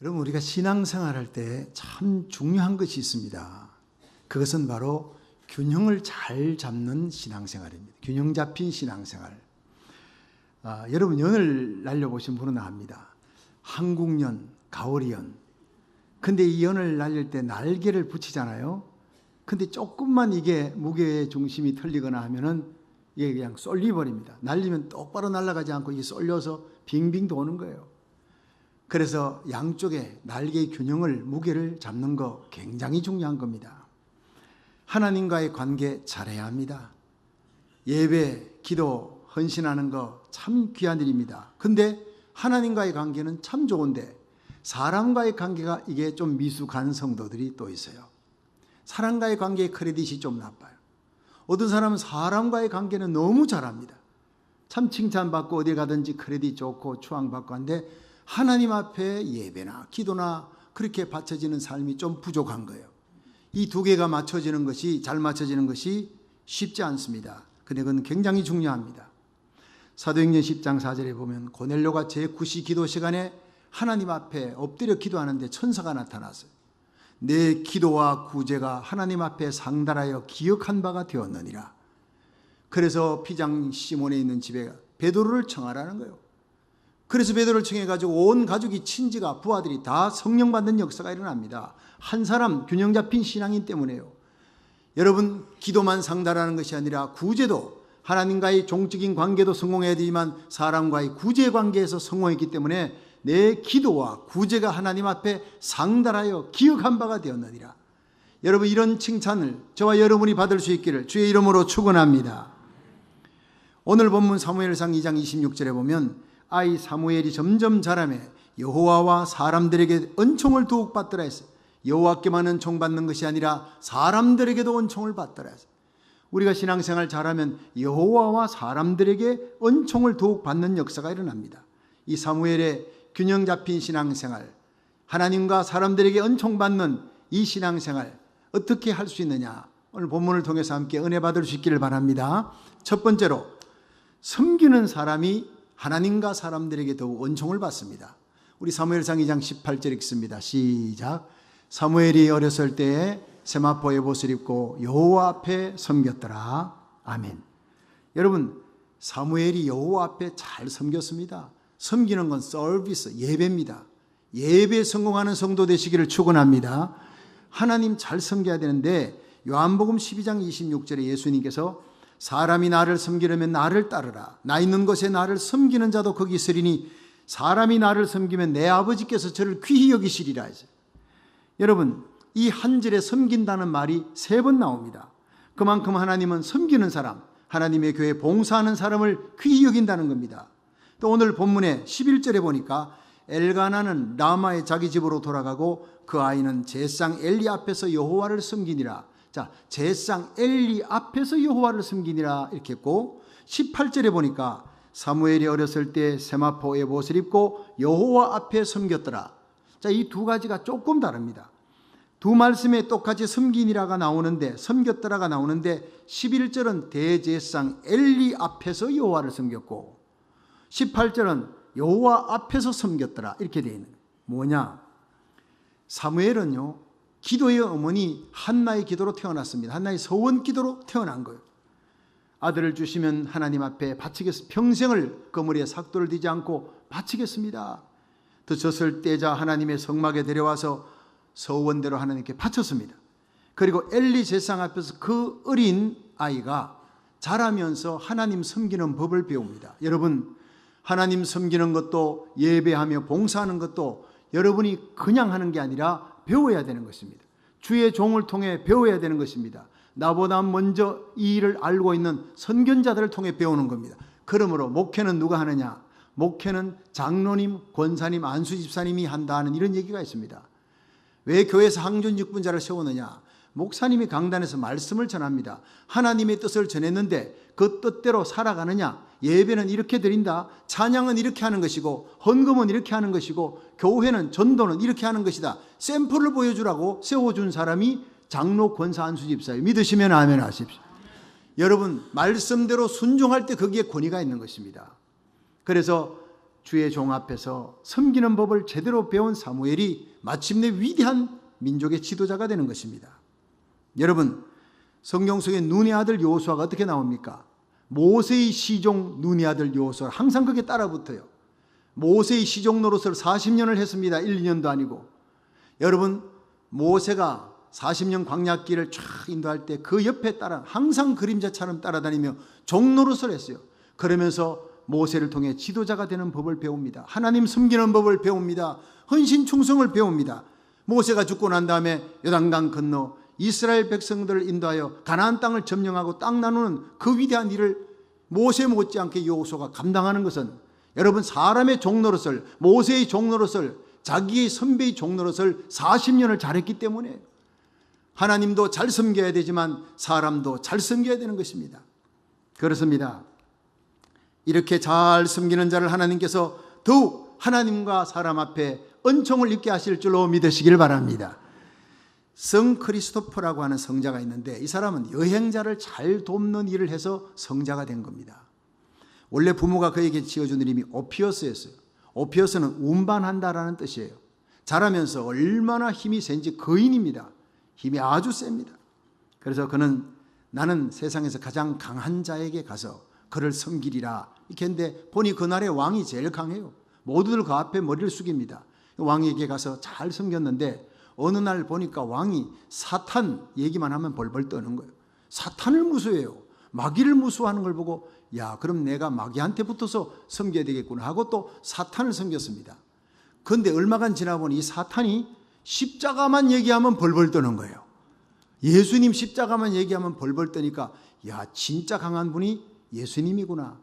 여러분, 우리가 신앙생활 할 때 참 중요한 것이 있습니다. 그것은 바로 균형을 잘 잡는 신앙생활입니다. 균형 잡힌 신앙생활. 여러분, 연을 날려보신 분은 압니다. 한국연, 가오리연. 근데 이 연을 날릴 때 날개를 붙이잖아요. 근데 조금만 이게 무게의 중심이 틀리거나 하면은 이게 그냥 쏠리버립니다. 날리면 똑바로 날아가지 않고 이게 쏠려서 빙빙 도는 거예요. 그래서 양쪽에 날개의 균형을, 무게를 잡는 거 굉장히 중요한 겁니다. 하나님과의 관계 잘해야 합니다. 예배, 기도, 헌신하는 거 참 귀한 일입니다. 근데 하나님과의 관계는 참 좋은데 사람과의 관계가 이게 좀 미숙한 성도들이 또 있어요. 사람과의 관계의 크레딧이 좀 나빠요. 어떤 사람은 사람과의 관계는 너무 잘합니다. 참 칭찬받고 어디 가든지 크레딧 좋고 추앙받고 한데 하나님 앞에 예배나 기도나 그렇게 바쳐지는 삶이 좀 부족한 거예요. 이 두 개가 맞춰지는 것이, 잘 맞춰지는 것이 쉽지 않습니다. 근데 그건 굉장히 중요합니다. 사도행전 10장 4절에 보면 고넬료가 제9시 기도 시간에 하나님 앞에 엎드려 기도하는데 천사가 나타났어요. 내 기도와 구제가 하나님 앞에 상달하여 기억한 바가 되었느니라. 그래서 피장 시몬에 있는 집에 베드로를 청하라는 거예요. 그래서 베드로를 청해가지고 온 가족이, 친지가, 부하들이 다 성령 받는 역사가 일어납니다. 한 사람 균형 잡힌 신앙인 때문에요. 여러분, 기도만 상달하는 것이 아니라 구제도, 하나님과의 종적인 관계도 성공해야 되지만 사람과의 구제 관계에서 성공했기 때문에 내 기도와 구제가 하나님 앞에 상달하여 기억한 바가 되었느니라. 여러분, 이런 칭찬을 저와 여러분이 받을 수 있기를 주의 이름으로 축원합니다. 오늘 본문 사무엘상 2장 26절에 보면 아이 사무엘이 점점 자라매 여호와와 사람들에게 은총을 더욱 받더라 했어요. 여호와께만 은총 받는 것이 아니라 사람들에게도 은총을 받더라 했어요. 우리가 신앙생활 잘하면 여호와와 사람들에게 은총을 더욱 받는 역사가 일어납니다. 이 사무엘의 균형 잡힌 신앙생활, 하나님과 사람들에게 은총 받는 이 신앙생활 어떻게 할 수 있느냐, 오늘 본문을 통해서 함께 은혜 받을 수 있기를 바랍니다. 첫 번째로, 섬기는 사람이 하나님과 사람들에게 더욱 은총을 받습니다. 우리 사무엘상 2장 18절 읽습니다. 시작. 사무엘이 어렸을 때에 세마포 에봇을 입고 여호와 앞에 섬겼더라. 아멘. 여러분, 사무엘이 여호와 앞에 잘 섬겼습니다. 섬기는 건 서비스, 예배입니다. 예배에 성공하는 성도 되시기를 축원합니다. 하나님 잘 섬겨야 되는데 요한복음 12장 26절에 예수님께서 사람이 나를 섬기려면 나를 따르라. 나 있는 곳에 나를 섬기는 자도 거기 있으리니 사람이 나를 섬기면 내 아버지께서 저를 귀히 여기시리라 했어요. 여러분, 이 한 절에 섬긴다는 말이 3번 나옵니다. 그만큼 하나님은 섬기는 사람, 하나님의 교회에 봉사하는 사람을 귀히 여긴다는 겁니다. 또 오늘 본문의 11절에 보니까 엘가나는 라마의 자기 집으로 돌아가고 그 아이는 제상 엘리 앞에서 여호와를 섬기니라. 자, 제상 엘리 앞에서 여호와를 섬기니라 이렇게 했고, 18절에 보니까 사무엘이 어렸을 때 세마포 에봇을 입고 여호와 앞에 섬겼더라. 자, 이 두 가지가 조금 다릅니다. 두 말씀에 똑같이 섬기니라가 나오는데, 섬겼더라가 나오는데 11절은 대제상 엘리 앞에서 여호와를 섬겼고 18절은 여호와 앞에서 섬겼더라 이렇게 되어 있는 거예요. 뭐냐? 사무엘은요, 기도의 어머니 한나의 기도로 태어났습니다. 한나의 서원 기도로 태어난 거예요. 아들을 주시면 하나님 앞에 바치겠습니다. 평생을 그물에 삭도를 뒤지 않고 바치겠습니다. 드셨을 때자 하나님의 성막에 데려와서 서원대로 하나님께 바쳤습니다. 그리고 엘리 제상 앞에서 그 어린 아이가 자라면서 하나님 섬기는 법을 배웁니다. 여러분, 하나님 섬기는 것도 예배하며 봉사하는 것도 여러분이 그냥 하는 게 아니라 배워야 되는 것입니다. 주의 종을 통해 배워야 되는 것입니다. 나보다 먼저 이 일을 알고 있는 선견자들을 통해 배우는 겁니다. 그러므로 목회는 누가 하느냐? 목회는 장로님, 권사님, 안수집사님이 한다 하는 이런 얘기가 있습니다. 왜 교회에서 항존 육분자를 세우느냐? 목사님이 강단에서 말씀을 전합니다. 하나님의 뜻을 전했는데 그 뜻대로 살아가느냐? 예배는 이렇게 드린다. 찬양은 이렇게 하는 것이고 헌금은 이렇게 하는 것이고 교회는 전도는 이렇게 하는 것이다. 샘플을 보여주라고 세워준 사람이 장로, 권사, 안수집사예요. 믿으시면 아멘 하십시오. 여러분, 말씀대로 순종할 때 거기에 권위가 있는 것입니다. 그래서 주의 종 앞에서 섬기는 법을 제대로 배운 사무엘이 마침내 위대한 민족의 지도자가 되는 것입니다. 여러분, 성경 속에 눈의 아들 여호수아가 어떻게 나옵니까? 모세의 시종 눈의 아들 여호수아, 항상 그게 따라붙어요. 모세의 시종 노릇을 40년을 했습니다. 1, 2년도 아니고. 여러분, 모세가 40년 광야길을 쫙 인도할 때 그 옆에 따라 항상 그림자처럼 따라다니며 종 노릇을 했어요. 그러면서 모세를 통해 지도자가 되는 법을 배웁니다. 하나님 섬기는 법을 배웁니다. 헌신 충성을 배웁니다. 모세가 죽고 난 다음에 요단강 건너 이스라엘 백성들을 인도하여 가나안 땅을 점령하고 땅 나누는 그 위대한 일을 모세 못지않게 여호수아가 감당하는 것은, 여러분, 사람의 종노릇을, 모세의 종노릇을, 자기의 선배의 종노릇을 40년을 잘했기 때문에 하나님도 잘 섬겨야 되지만 사람도 잘 섬겨야 되는 것입니다. 그렇습니다. 이렇게 잘 섬기는 자를 하나님께서 더욱 하나님과 사람 앞에 은총을 입게 하실 줄로 믿으시길 바랍니다. 성 크리스토퍼라고 하는 성자가 있는데, 이 사람은 여행자를 잘 돕는 일을 해서 성자가 된 겁니다. 원래 부모가 그에게 지어준 이름이 오피어스였어요. 오피어스는 운반한다라는 뜻이에요. 자라면서 얼마나 힘이 센지 거인입니다. 힘이 아주 셉니다. 그래서 그는 나는 세상에서 가장 강한 자에게 가서 그를 섬기리라 이렇게 했는데, 보니 그날의 왕이 제일 강해요. 모두들 그 앞에 머리를 숙입니다. 왕에게 가서 잘 섬겼는데 어느 날 보니까 왕이 사탄 얘기만 하면 벌벌 떠는 거예요. 사탄을 무서워해요. 마귀를 무서워하는 걸 보고, 야, 그럼 내가 마귀한테 붙어서 섬겨야 되겠구나 하고 또 사탄을 섬겼습니다. 그런데 얼마간 지나보니 이 사탄이 십자가만 얘기하면 벌벌 떠는 거예요. 예수님 십자가만 얘기하면 벌벌 떠니까, 야, 진짜 강한 분이 예수님이구나.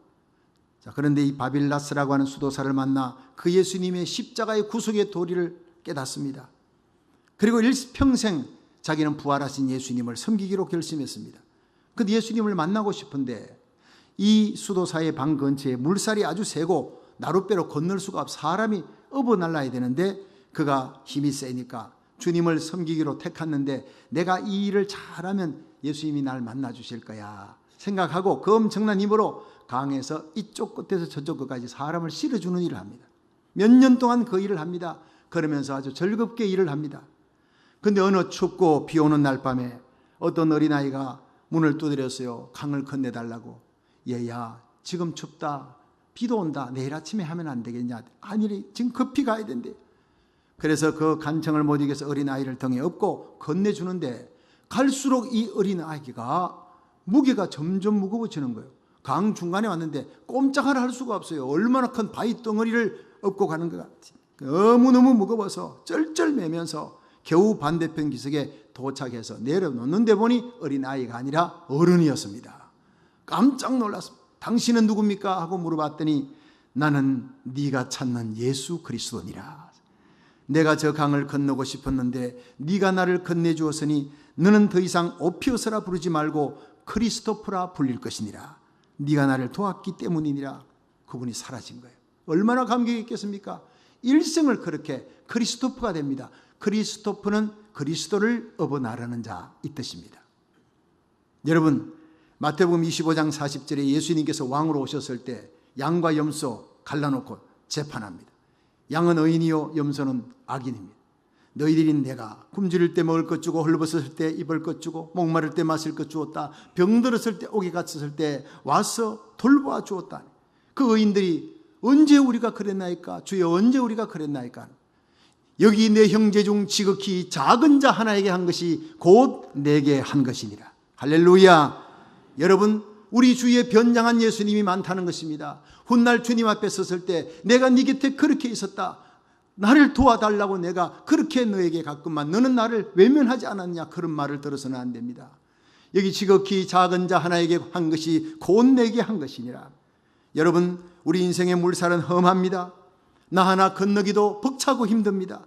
자, 그런데 이 바빌라스라고 하는 수도사를 만나 그 예수님의 십자가의 구속의 도리를 깨닫습니다. 그리고 일평생 자기는 부활하신 예수님을 섬기기로 결심했습니다. 근데 예수님을 만나고 싶은데 이 수도사의 방 근처에 물살이 아주 세고 나룻배로 건널 수가 없어 사람이 업어 날라야 되는데, 그가 힘이 세니까 주님을 섬기기로 택했는데, 내가 이 일을 잘하면 예수님이 날 만나 주실 거야 생각하고 그 엄청난 힘으로 강에서 이쪽 끝에서 저쪽 끝까지 사람을 실어주는 일을 합니다. 몇 년 동안 그 일을 합니다. 그러면서 아주 즐겁게 일을 합니다. 근데 어느 춥고 비 오는 날 밤에 어떤 어린아이가 문을 두드렸어요. 강을 건네달라고. 얘야, 지금 춥다, 비도 온다, 내일 아침에 하면 안 되겠냐. 아니, 지금 급히 가야 된대. 그래서 그 간청을 못 이겨서 어린아이를 등에 업고 건네주는데, 갈수록 이 어린아이가 무게가 점점 무거워지는 거예요. 강 중간에 왔는데 꼼짝을 할 수가 없어요. 얼마나 큰 바위 덩어리를 업고 가는 것 같아요. 너무너무 무거워서 쩔쩔매면서 겨우 반대편 기슭에 도착해서 내려놓는데 보니 어린아이가 아니라 어른이었습니다. 깜짝 놀랐습니다. 당신은 누굽니까? 하고 물어봤더니, 나는 네가 찾는 예수 그리스도니라. 내가 저 강을 건너고 싶었는데 네가 나를 건네주었으니 너는 더 이상 오피어스라 부르지 말고 크리스토프라 불릴 것이니라. 네가 나를 도왔기 때문이니라. 그분이 사라진 거예요. 얼마나 감격이 있겠습니까? 일생을 그렇게 크리스토프가 됩니다. 크리스토프는 그리스도를 업어 나르는 자 이 뜻입니다. 여러분, 마태복음 25장 40절에 예수님께서 왕으로 오셨을 때 양과 염소 갈라놓고 재판합니다. 양은 의인이요 염소는 악인입니다. 너희들이 내가 굶주릴 때 먹을 것 주고 헐벗었을 때 입을 것 주고 목마를 때 마실 것 주었다. 병들었을 때 옥에 갇혔을 때 와서 돌보아 주었다. 그 의인들이 언제 우리가 그랬나이까? 주여, 언제 우리가 그랬나이까? 여기 내 형제 중 지극히 작은 자 하나에게 한 것이 곧 내게 한 것이니라. 할렐루야. 여러분, 우리 주위에 변장한 예수님이 많다는 것입니다. 훗날 주님 앞에 섰을 때 내가 네 곁에 그렇게 있었다, 나를 도와달라고 내가 그렇게 너에게 갔건만 너는 나를 외면하지 않았냐, 그런 말을 들어서는 안 됩니다. 여기 지극히 작은 자 하나에게 한 것이 곧 내게 한 것이니라. 여러분, 우리 인생의 물살은 험합니다. 나 하나 건너기도 벅차고 힘듭니다.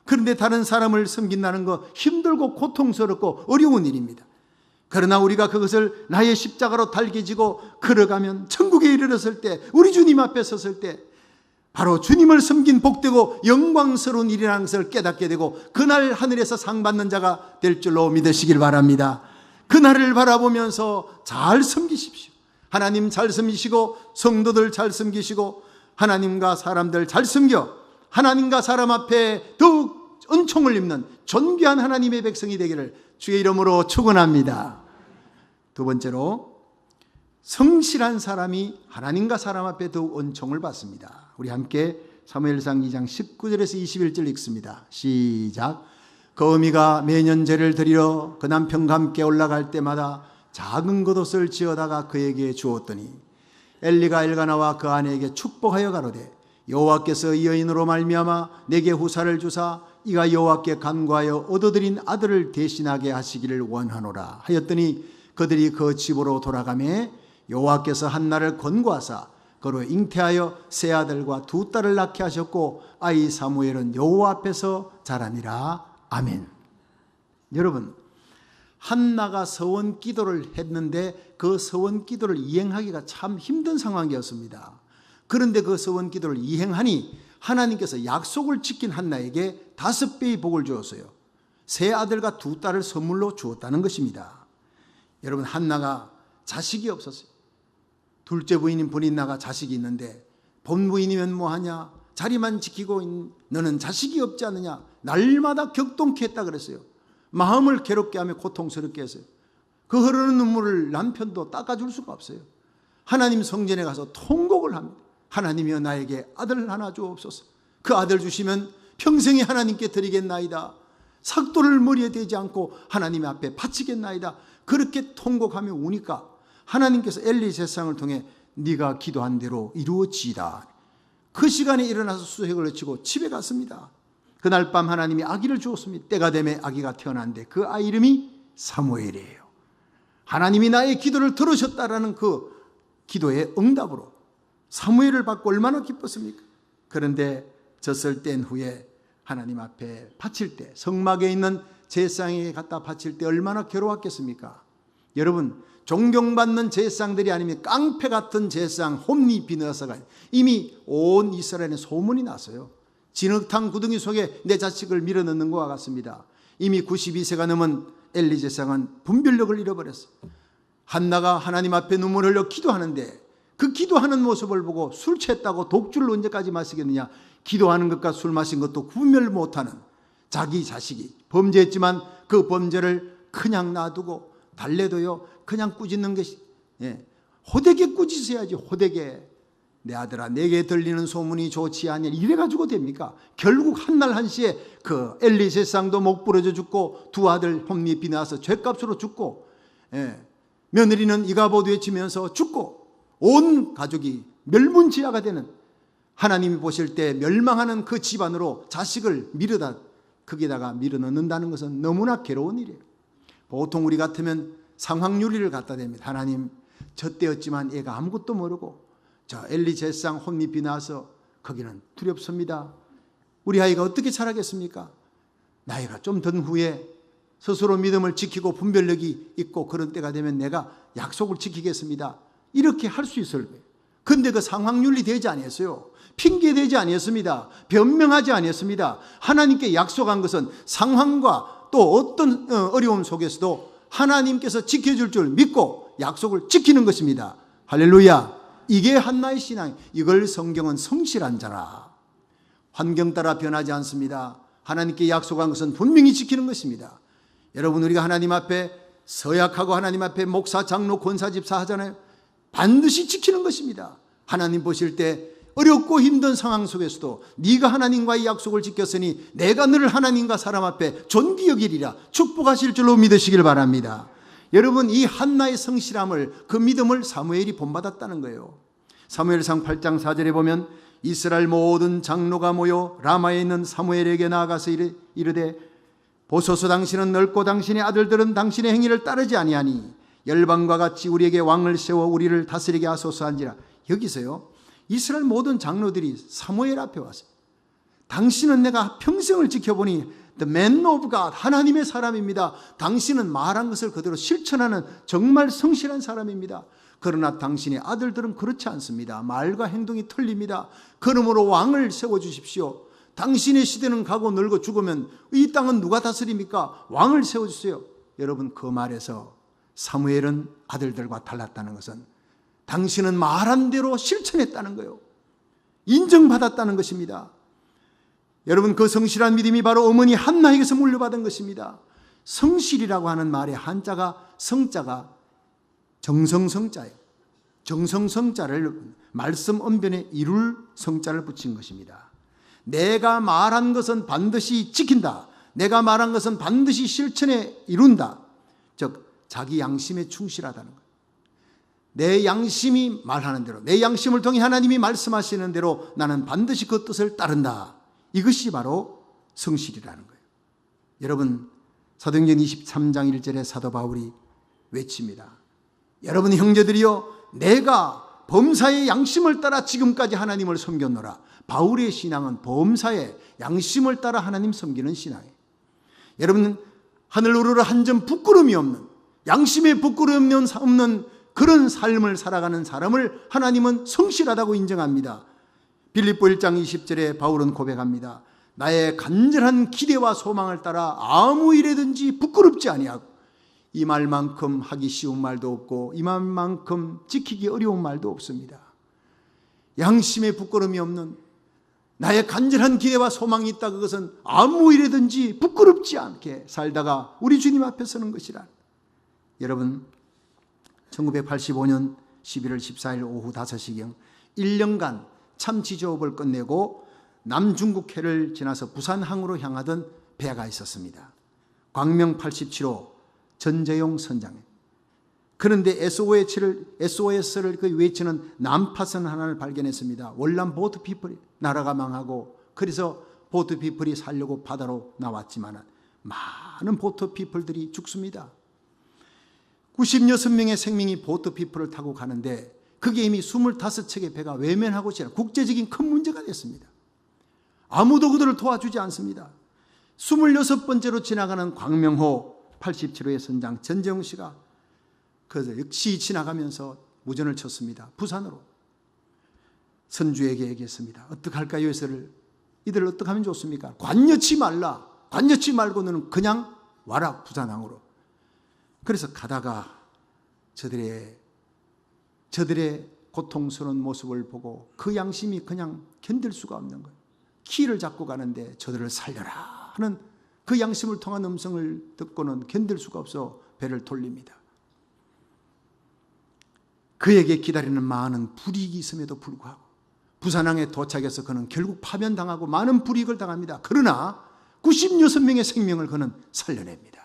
그런데 다른 사람을 섬긴다는 거 힘들고 고통스럽고 어려운 일입니다. 그러나 우리가 그것을 나의 십자가로 달개지고 걸어가면 천국에 이르렀을 때, 우리 주님 앞에 섰을 때 바로 주님을 섬긴 복되고 영광스러운 일이라는 것을 깨닫게 되고, 그날 하늘에서 상 받는 자가 될 줄로 믿으시길 바랍니다. 그날을 바라보면서 잘 섬기십시오. 하나님 잘 섬기시고 성도들 잘 섬기시고 하나님과 사람들 잘 섬겨 하나님과 사람 앞에 더욱 은총을 입는 존귀한 하나님의 백성이 되기를 주의 이름으로 축원합니다. 두 번째로, 성실한 사람이 하나님과 사람 앞에 더욱 은총을 받습니다. 우리 함께 사무엘상 2장 19절에서 21절 읽습니다. 시작. 그 어미가 매년 제를 드리러 그 남편과 함께 올라갈 때마다 작은 겉옷을 지어다가 그에게 주었더니 엘리가 엘가나와 그 아내에게 축복하여 가로되 여호와께서 이 여인으로 말미암아 내게 후사를 주사 이가 여호와께 간구하여 얻어들인 아들을 대신하게 하시기를 원하노라 하였더니 그들이 그 집으로 돌아가매 여호와께서 한나를 권고하사 그로 잉태하여 세 아들과 두 딸을 낳게 하셨고 아이 사무엘은 여호와 앞에서 자라니라. 아멘. 여러분, 한나가 서원 기도를 했는데 그 서원 기도를 이행하기가 참 힘든 상황이었습니다. 그런데 그 서원 기도를 이행하니 하나님께서 약속을 지킨 한나에게 5배의 복을 주었어요. 세 아들과 두 딸을 선물로 주었다는 것입니다. 여러분, 한나가 자식이 없었어요. 둘째 부인인 브린나가 자식이 있는데 본부인이면 뭐하냐, 자리만 지키고 너는 자식이 없지 않느냐, 날마다 격동케 했다 그랬어요. 마음을 괴롭게 하며 고통스럽게 했어요. 그 흐르는 눈물을 남편도 닦아줄 수가 없어요. 하나님 성전에 가서 통곡을 합니다. 하나님이여 나에게 아들 하나 주옵소서. 그 아들 주시면 평생에 하나님께 드리겠나이다. 삭도를 머리에 대지 않고 하나님 앞에 바치겠나이다. 그렇게 통곡하며 우니까 하나님께서 엘리 제사장을 통해 네가 기도한 대로 이루어지이다. 그 시간에 일어나서 수색을 외치고 집에 갔습니다. 그날 밤 하나님이 아기를 주었습니다. 때가 되매 아기가 태어났는데 그 아이 이름이 사무엘이에요. 하나님이 나의 기도를 들으셨다라는 그 기도의 응답으로 사무엘을 받고 얼마나 기뻤습니까? 그런데 젖을 뗀 후에 하나님 앞에 바칠 때, 성막에 있는 제사장에게 갖다 바칠 때 얼마나 괴로웠겠습니까? 여러분, 존경받는 제사장들이 아니면 깡패 같은 제사장 홈니 비느하사가 이미 온 이스라엘에 소문이 났어요. 진흙탕 구덩이 속에 내 자식을 밀어넣는 것과 같습니다. 이미 92세가 넘은 엘리 제사장은 분별력을 잃어버렸어요. 한나가 하나님 앞에 눈물 흘려 기도하는데 그 기도하는 모습을 보고 술 취했다고 독주를 언제까지 마시겠느냐, 기도하는 것과 술 마신 것도 구별 못하는 자기 자식이 범죄했지만 그 범죄를 그냥 놔두고 달래도요 그냥 꾸짖는 것이, 호되게 꾸짖어야지. 호되게 내 아들아 내게 들리는 소문이 좋지 아니하니 이래가지고 됩니까? 결국 한날 한시에 그 엘리 제사장도 목 부러져 죽고 두 아들 홈니 비나서 죗값으로 죽고, 며느리는 이가봇 외치면서 죽고 온 가족이 멸문지하가 되는, 하나님이 보실 때 멸망하는 그 집안으로 자식을 거기다가 밀어넣는다는 것은 너무나 괴로운 일이에요. 보통 우리 같으면 상황유리를 갖다 댑니다. 하나님, 저 때였지만 얘가 아무것도 모르고 저 엘리 제사장 혼잎이 나서 거기는 두렵습니다. 우리 아이가 어떻게 자라겠습니까? 나이가 좀 든 후에 스스로 믿음을 지키고 분별력이 있고 그런 때가 되면 내가 약속을 지키겠습니다. 이렇게 할 수 있을 거예요. 그런데 그 상황윤리 되지 아니었어요. 핑계되지 아니었습니다. 변명하지 아니었습니다. 하나님께 약속한 것은 상황과 또 어떤 어려움 속에서도 하나님께서 지켜줄 줄 믿고 약속을 지키는 것입니다. 할렐루야. 이게 한나의 신앙. 이걸 성경은 성실한 자라. 환경 따라 변하지 않습니다. 하나님께 약속한 것은 분명히 지키는 것입니다. 여러분, 우리가 하나님 앞에 서약하고 하나님 앞에 목사, 장로, 권사, 집사 하잖아요. 반드시 지키는 것입니다. 하나님 보실 때 어렵고 힘든 상황 속에서도 네가 하나님과의 약속을 지켰으니 내가 너를 하나님과 사람 앞에 존귀 여기리라 축복하실 줄로 믿으시길 바랍니다. 여러분, 이 한나의 성실함을, 그 믿음을 사무엘이 본받았다는 거예요. 사무엘상 8장 4절에 보면 이스라엘 모든 장로가 모여 라마에 있는 사무엘에게 나아가서 이르되 보소서, 당신은 넓고 당신의 아들들은 당신의 행위를 따르지 아니하니 열방과 같이 우리에게 왕을 세워 우리를 다스리게 하소서 한지라. 여기서요, 이스라엘 모든 장로들이 사무엘 앞에 와서 당신은 내가 평생을 지켜보니 The man of God, 하나님의 사람입니다. 당신은 말한 것을 그대로 실천하는 정말 성실한 사람입니다. 그러나 당신의 아들들은 그렇지 않습니다. 말과 행동이 틀립니다. 그러므로 왕을 세워주십시오. 당신의 시대는 가고 늙어 죽으면 이 땅은 누가 다스립니까? 왕을 세워주세요. 여러분, 그 말에서 사무엘은 아들들과 달랐다는 것은 당신은 말한 대로 실천했다는 거예요. 인정받았다는 것입니다. 여러분, 그 성실한 믿음이 바로 어머니 한나에게서 물려받은 것입니다. 성실이라고 하는 말의 한자가, 성자가 정성성자예요. 정성성자를 말씀 언변에 이룰 성자를 붙인 것입니다. 내가 말한 것은 반드시 지킨다. 내가 말한 것은 반드시 실천에 이룬다. 즉 자기 양심에 충실하다는 것. 내 양심이 말하는 대로, 내 양심을 통해 하나님이 말씀하시는 대로 나는 반드시 그 뜻을 따른다. 이것이 바로 성실이라는 거예요. 여러분, 사도행전 23장 1절에 사도 바울이 외칩니다. 여러분 형제들이여, 내가 범사의 양심을 따라 지금까지 하나님을 섬겼노라. 바울의 신앙은 범사의 양심을 따라 하나님 섬기는 신앙이에요. 여러분, 하늘 우러러 한 점 부끄러움이 없는, 양심에 부끄러움이 없는 그런 삶을 살아가는 사람을 하나님은 성실하다고 인정합니다. 빌립보 1장 20절에 바울은 고백합니다. 나의 간절한 기대와 소망을 따라 아무 일에든지 부끄럽지 아니하고, 이 말만큼 하기 쉬운 말도 없고 이 말만큼 지키기 어려운 말도 없습니다. 양심에 부끄러움이 없는, 나의 간절한 기대와 소망이 있다. 그것은 아무 일에든지 부끄럽지 않게 살다가 우리 주님 앞에 서는 것이라. 여러분, 1985년 11월 14일 오후 5시경 1년간 참치조업을 끝내고 남중국해를 지나서 부산항으로 향하던 배가 있었습니다. 광명 87호 전재용 선장에. 그런데 SOS를 외치는 난파선 하나를 발견했습니다. 월남 보트피플이 나라가 망하고, 그래서 보트피플이 살려고 바다로 나왔지만 많은 보트피플들이 죽습니다. 96명의 생명이 보트피플을 타고 가는데 그게 이미 25척의 배가 외면하고 지나 국제적인 큰 문제가 됐습니다. 아무도 그들을 도와주지 않습니다. 26번째로 지나가는 광명호 87호의 선장 전재용 씨가 그래서 역시 지나가면서 무전을 쳤습니다. 부산으로. 선주에게 얘기했습니다. 어떡할까요? 이들을 어떻게 하면 좋습니까? 관여치 말라. 관여치 말고 너는 그냥 와라, 부산항으로. 그래서 가다가 저들의 고통스러운 모습을 보고 그 양심이 그냥 견딜 수가 없는 거예요. 키를 잡고 가는데 저들을 살려라 하는 그 양심을 통한 음성을 듣고는 견딜 수가 없어 배를 돌립니다. 그에게 기다리는 많은 불이익이 있음에도 불구하고 부산항에 도착해서 그는 결국 파면당하고 많은 불이익을 당합니다. 그러나 96명의 생명을 그는 살려냅니다.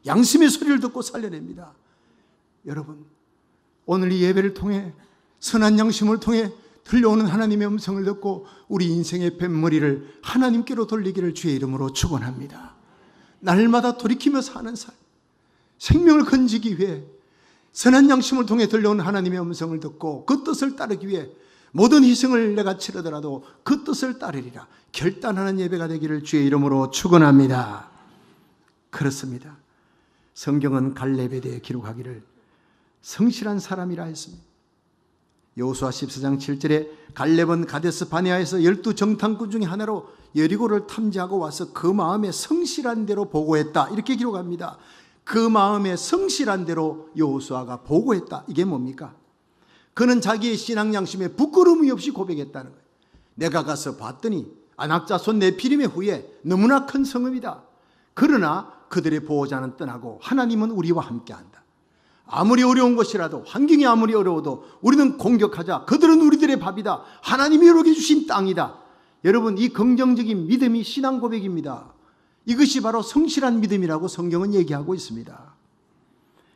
양심의 소리를 듣고 살려냅니다. 여러분, 오늘 이 예배를 통해 선한 양심을 통해 들려오는 하나님의 음성을 듣고 우리 인생의 뱃머리를 하나님께로 돌리기를 주의 이름으로 축원합니다. 날마다 돌이키며 사는 삶, 생명을 건지기 위해 선한 양심을 통해 들려오는 하나님의 음성을 듣고 그 뜻을 따르기 위해 모든 희생을 내가 치르더라도 그 뜻을 따르리라 결단하는 예배가 되기를 주의 이름으로 축원합니다. 그렇습니다. 성경은 갈렙에 대해 기록하기를 성실한 사람이라 했습니다. 여호수아 14장 7절에 갈렙은 가데스 바네아에서 12정탐꾼 중에 하나로 여리고를 탐지하고 와서 그 마음에 성실한 대로 보고했다. 이렇게 기록합니다. 그 마음에 성실한 대로 여호수아가 보고했다. 이게 뭡니까? 그는 자기의 신앙 양심에 부끄러움이 없이 고백했다는 거예요. 내가 가서 봤더니 안악자손 네피림의 후에 너무나 큰 성읍이다. 그러나 그들의 보호자는 떠나고 하나님은 우리와 함께한다. 아무리 어려운 것이라도, 환경이 아무리 어려워도 우리는 공격하자. 그들은 우리들의 밥이다. 하나님이 우리에게 주신 땅이다. 여러분, 이 긍정적인 믿음이 신앙 고백입니다. 이것이 바로 성실한 믿음이라고 성경은 얘기하고 있습니다.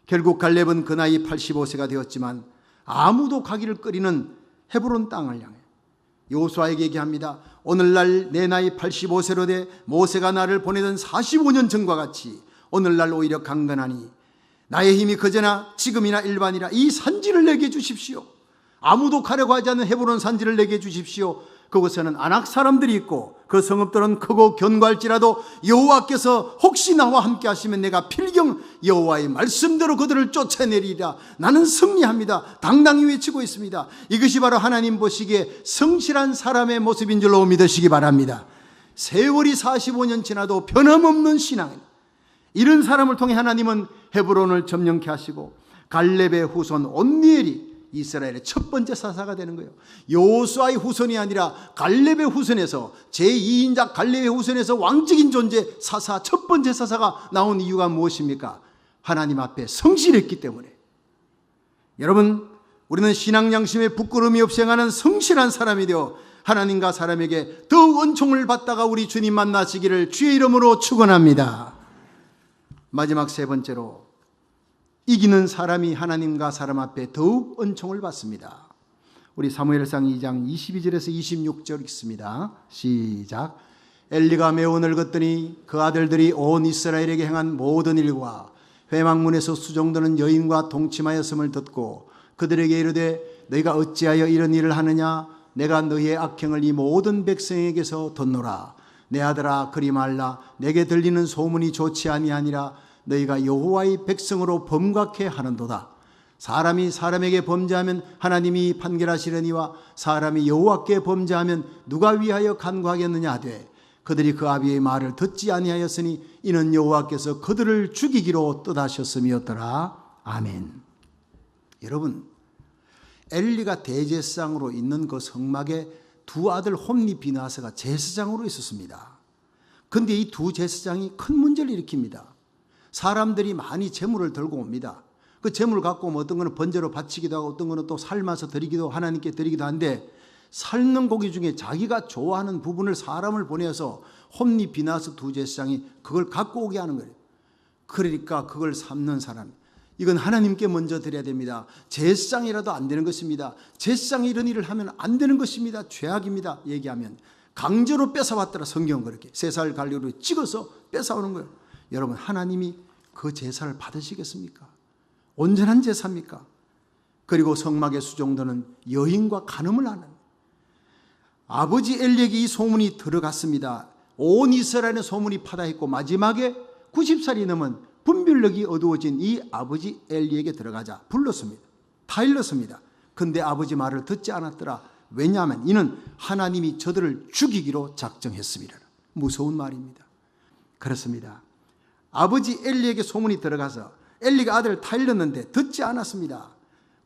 결국 갈렙은 그 나이 85세가 되었지만 아무도 가기를 꺼리는 헤브론 땅을 향해 여호수아에게 얘기합니다. 오늘날 내 나이 85세로 돼 모세가 나를 보내던 45년 전과 같이 오늘날 오히려 강건하니 나의 힘이 그제나 지금이나 일반이라 이 산지를 내게 주십시오. 아무도 가려고 하지 않는 헤브론 산지를 내게 주십시오. 그곳에는 아낙 사람들이 있고 그 성읍들은 크고 견고할지라도 여호와께서 혹시 나와 함께 하시면 내가 필경 여호와의 말씀대로 그들을 쫓아내리리라. 나는 승리합니다. 당당히 외치고 있습니다. 이것이 바로 하나님 보시기에 성실한 사람의 모습인 줄로 믿으시기 바랍니다. 세월이 45년 지나도 변함없는 신앙입니다. 이런 사람을 통해 하나님은 헤브론을 점령케 하시고 갈렙의 후손 온니엘이 이스라엘의 첫 번째 사사가 되는 거예요. 여호수아의 후손이 아니라 갈렙의 후손에서, 제2인자 갈렙의 후손에서 왕적인 존재 사사, 첫 번째 사사가 나온 이유가 무엇입니까? 하나님 앞에 성실했기 때문에. 여러분, 우리는 신앙 양심에 부끄러움이 없이 행하는 성실한 사람이 되어 하나님과 사람에게 더욱 은총을 받다가 우리 주님 만나시기를 주의 이름으로 축원합니다. 마지막 세 번째로, 이기는 사람이 하나님과 사람 앞에 더욱 은총을 받습니다. 우리 사무엘상 2장 22절에서 26절 읽습니다. 시작. 엘리가 매우 늙었더니 그 아들들이 온 이스라엘에게 행한 모든 일과 회막문에서 수종드는 여인과 동침하였음을 듣고 그들에게 이르되 너희가 어찌하여 이런 일을 하느냐? 내가 너희의 악행을 이 모든 백성에게서 뒀노라. 내 아들아, 그리 말라. 내게 들리는 소문이 좋지 아니하니라. 너희가 여호와의 백성으로 범죄케 하는도다. 사람이 사람에게 범죄하면 하나님이 판결하시려니와 사람이 여호와께 범죄하면 누가 위하여 간구하겠느냐 하되 그들이 그 아비의 말을 듣지 아니하였으니 이는 여호와께서 그들을 죽이기로 뜻하셨음이었더라. 아멘. 여러분, 엘리가 대제사장으로 있는 그 성막에 두 아들 홈니 비나스가 제사장으로 있었습니다. 그런데 이 두 제사장이 큰 문제를 일으킵니다. 사람들이 많이 재물을 들고 옵니다. 그 재물을 갖고 오면 어떤 거는 번제로 바치기도 하고 어떤 거는 또 삶아서 드리기도, 하나님께 드리기도 한데, 삶는 고기 중에 자기가 좋아하는 부분을 사람을 보내서 홈니 비나스 두 제사장이 그걸 갖고 오게 하는 거예요. 그러니까 그걸 삶는 사람, 이건 하나님께 먼저 드려야 됩니다. 제사장이라도 안 되는 것입니다. 제사장이 이런 일을 하면 안 되는 것입니다. 죄악입니다. 얘기하면 강제로 뺏어왔더라. 성경은 그렇게 3살 갈리로 찍어서 뺏어오는 거예요. 여러분, 하나님이 그 제사를 받으시겠습니까? 온전한 제사입니까? 그리고 성막에 수종드는 여인과 간음을 하는, 아버지 엘리에게 이 소문이 들어갔습니다. 온 이스라엘의 소문이 파다했고 마지막에 90살이 넘은 분별력이 어두워진 이 아버지 엘리에게 들어가자 불렀습니다. 다 일렀습니다. 근데 아버지 말을 듣지 않았더라. 왜냐하면 이는 하나님이 저들을 죽이기로 작정했습니다. 무서운 말입니다. 그렇습니다. 아버지 엘리에게 소문이 들어가서 엘리가 아들을 다 일렀는데 듣지 않았습니다.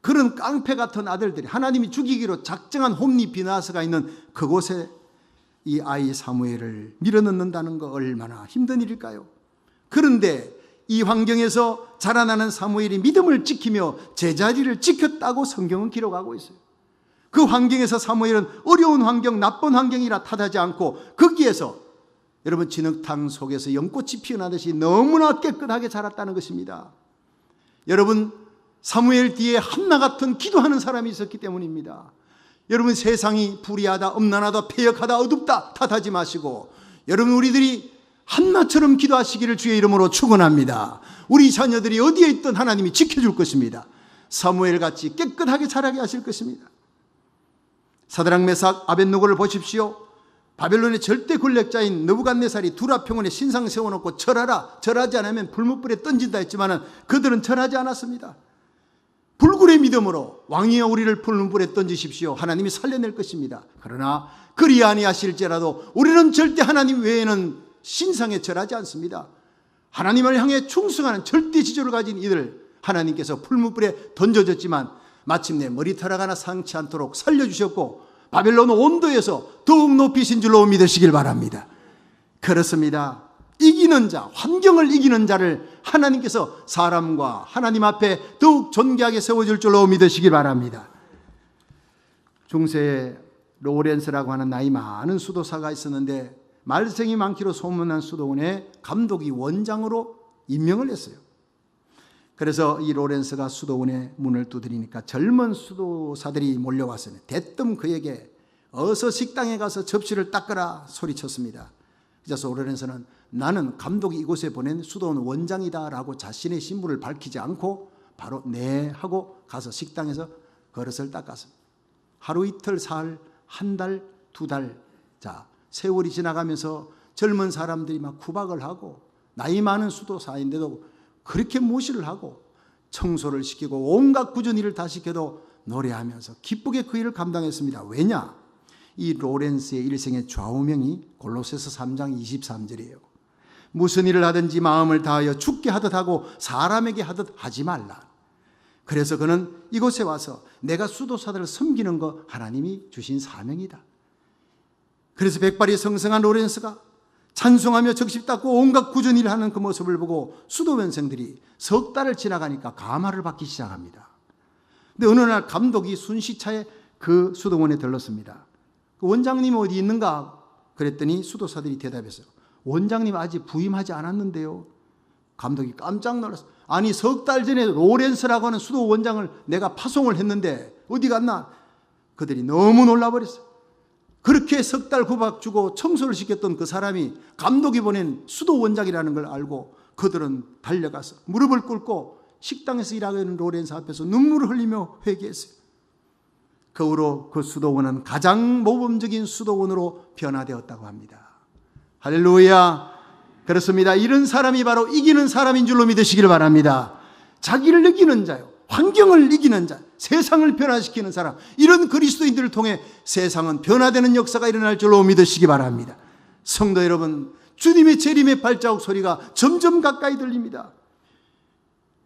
그런 깡패 같은 아들들이 하나님이 죽이기로 작정한 홈니 비나스가 있는 그곳에 이 아이 사무엘을 밀어넣는다는 거 얼마나 힘든 일일까요? 그런데 이 환경에서 자라나는 사무엘이 믿음을 지키며 제자리를 지켰다고 성경은 기록하고 있어요. 그 환경에서 사무엘은 어려운 환경, 나쁜 환경이라 탓하지 않고 거기에서 여러분 진흙탕 속에서 연꽃이 피어나듯이 너무나 깨끗하게 자랐다는 것입니다. 여러분, 사무엘 뒤에 한나 같은 기도하는 사람이 있었기 때문입니다. 여러분, 세상이 불의하다, 음란하다, 패역하다, 어둡다 탓하지 마시고 여러분, 우리들이 한나처럼 기도하시기를 주의 이름으로 축원합니다. 우리 자녀들이 어디에 있든 하나님이 지켜줄 것입니다. 사무엘같이 깨끗하게 자라게 하실 것입니다. 사드락 메삭 아벳느고를 보십시오. 바벨론의 절대 권력자인 느부갓네살이 두라평원에 신상 세워놓고 절하라, 절하지 않으면 불못불에 던진다 했지만 그들은 절하지 않았습니다. 불굴의 믿음으로 왕이여 우리를 불문불에 던지십시오. 하나님이 살려낼 것입니다. 그러나 그리 아니하실지라도 우리는 절대 하나님 외에는 신상에 절하지 않습니다. 하나님을 향해 충성하는 절대 지조를 가진 이들 하나님께서 불문불에 던져졌지만 마침내 머리털 하나 상치 않도록 살려주셨고 바벨론 온도에서 더욱 높이신 줄로 믿으시길 바랍니다. 그렇습니다. 이기는 자, 환경을 이기는 자를 하나님께서 사람과 하나님 앞에 더욱 존귀하게 세워줄 줄로 믿으시길 바랍니다. 중세에 로렌스라고 하는 나이 많은 수도사가 있었는데 말썽이 많기로 소문난 수도원에 감독이 원장으로 임명을 했어요. 그래서 이 로렌스가 수도원의 문을 두드리니까 젊은 수도사들이 몰려왔어요. 대뜸 그에게 어서 식당에 가서 접시를 닦으라 소리쳤습니다. 그래서 로렌스는 나는 감독이 이곳에 보낸 수도원 원장이다 라고 자신의 신분을 밝히지 않고 바로 네 하고 가서 식당에서 그릇을 닦았습니다. 하루 이틀 사흘, 한 달, 두 달, 자 세월이 지나가면서 젊은 사람들이 막 구박을 하고 나이 많은 수도사인데도 그렇게 무시를 하고 청소를 시키고 온갖 굳은 일을 다 시켜도 노래하면서 기쁘게 그 일을 감당했습니다. 왜냐? 이 로렌스의 일생의 좌우명이 골로새서 3장 23절이에요. 무슨 일을 하든지 마음을 다하여 죽게 하듯 하고 사람에게 하듯 하지 말라. 그래서 그는 이곳에 와서 내가 수도사들을 섬기는 거 하나님이 주신 사명이다. 그래서 백발이 성성한 로렌스가 찬송하며 적십 닦고 온갖 꾸준히 일을 하는 그 모습을 보고 수도원생들이 석 달을 지나가니까 감화를 받기 시작합니다. 근데 어느 날 감독이 순시차에 그 수도원에 들렀습니다. 그 원장님 어디 있는가? 그랬더니 수도사들이 대답했어요. 원장님 아직 부임하지 않았는데요. 감독이 깜짝 놀랐어요. 아니 석 달 전에 로렌스라고 하는 수도원장을 내가 파송을 했는데 어디 갔나? 그들이 너무 놀라버렸어요. 그렇게 석 달 구박 주고 청소를 시켰던 그 사람이 감독이 보낸 수도원장이라는 걸 알고 그들은 달려가서 무릎을 꿇고 식당에서 일하고 있는 로렌스 앞에서 눈물을 흘리며 회개했어요. 그 후로 그 수도원은 가장 모범적인 수도원으로 변화되었다고 합니다. 할렐루야. 그렇습니다. 이런 사람이 바로 이기는 사람인 줄로 믿으시길 바랍니다. 자기를 이기는 자요, 환경을 이기는 자, 세상을 변화시키는 사람, 이런 그리스도인들을 통해 세상은 변화되는 역사가 일어날 줄로 믿으시기 바랍니다. 성도 여러분, 주님의 재림의 발자국 소리가 점점 가까이 들립니다.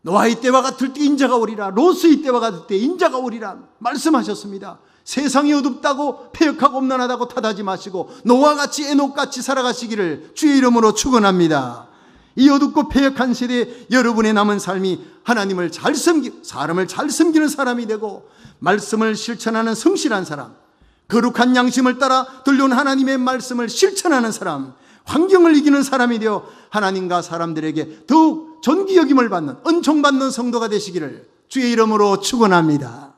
노아의 때와 같을 때 인자가 오리라, 롯의 때와 같을 때 인자가 오리라 말씀하셨습니다. 세상이 어둡다고 패역하고 엄난하다고 탓하지 마시고 노아같이 에녹같이 살아가시기를 주의 이름으로 축원합니다. 이 어둡고 패역한 세대에 여러분의 남은 삶이 하나님을 잘 섬기고 사람을 잘 섬기는 사람이 되고 말씀을 실천하는 성실한 사람, 거룩한 양심을 따라 들려온 하나님의 말씀을 실천하는 사람, 환경을 이기는 사람이 되어 하나님과 사람들에게 더욱 존귀 여김을 받는, 은총받는 성도가 되시기를 주의 이름으로 축원합니다.